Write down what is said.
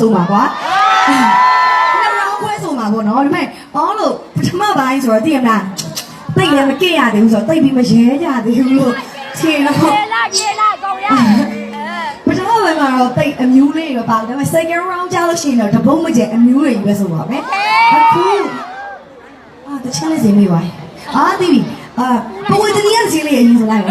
ဆိုမှာကွာနှစ်ရောင်းခွဲဆိုမှာပေါ့နော်ဒါပေမဲ့ဘာလို့ပထမပိုင်းဆိုတော့သိရမလားတိတ်လည်းမကြည့်ရသေးဘူးဆိုတော့တိတ်ပြီးမရဲကြသေးဘူးလို့ခြေတော့ပြေလာကောင်းရပထမပိုင်းမှာတော့တိတ်အမျိုးလေးရောပါဒါပေမဲ့ second round ကျလို့ရှိရင်တော့တပုံးမကျအမျိုးတွေပဲဆိုပါမယ်အခုတချမ်းလေးစီမိပါသိပြီပဝေတနီရဲ့စီလေးအရင်ဆိုလိုက်ပါ